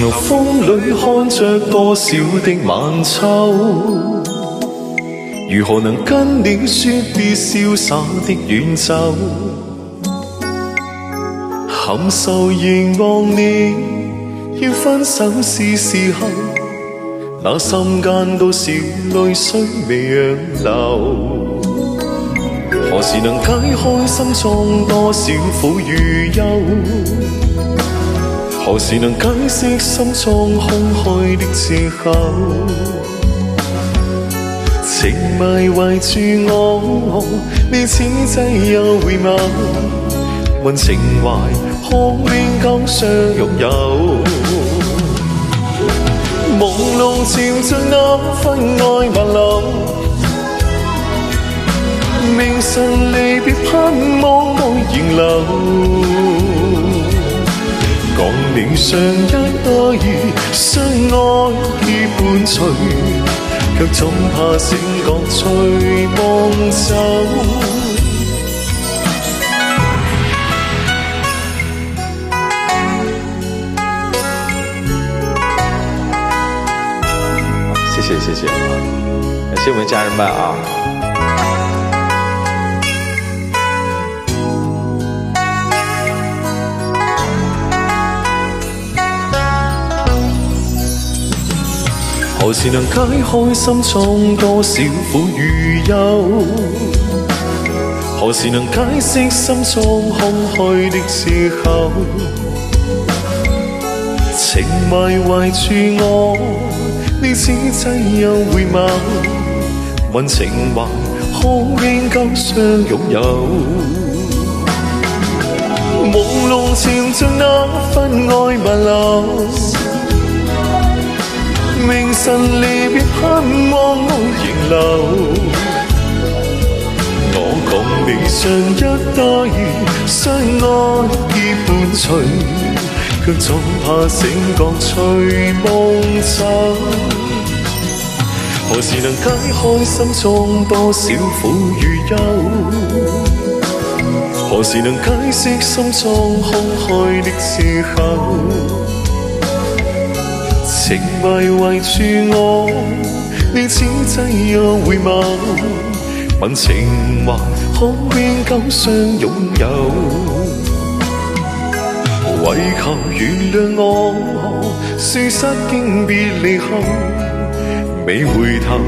路風裏看着多少的晚秋，如何能跟你說別瀟灑的遠走？含愁凝望你，要分手是時候，那心間多少淚水未讓流。何時能解開心中多少苦與憂？何時能解釋心中空虛的借口？情迷圍住我，你此際又回眸，問情懷可永久相擁有？朦朧漸像那分愛萬流，明晨離別盼望無言留，講你尚一多意，相愛已伴隨，卻總怕醒覺隨夢走。謝謝謝謝啊，感謝我們家人們啊。何時能解開心中多少苦與憂？何時能解釋心中空虛的借口？情迷圍住我，你此際又回眸，問情懷可永久相擁有？朦朧漸像那分愛萬流，明晨離別盼望無形留，我共你尚一多意，相愛已伴隨，卻總怕醒覺隨夢走。何時能解開心中多少苦與憂？何時能解釋心中空虛的借口？情迷圍住我，你此際又回眸，問情懷可永久相擁有？為求原諒我，說失經別離後，未回頭。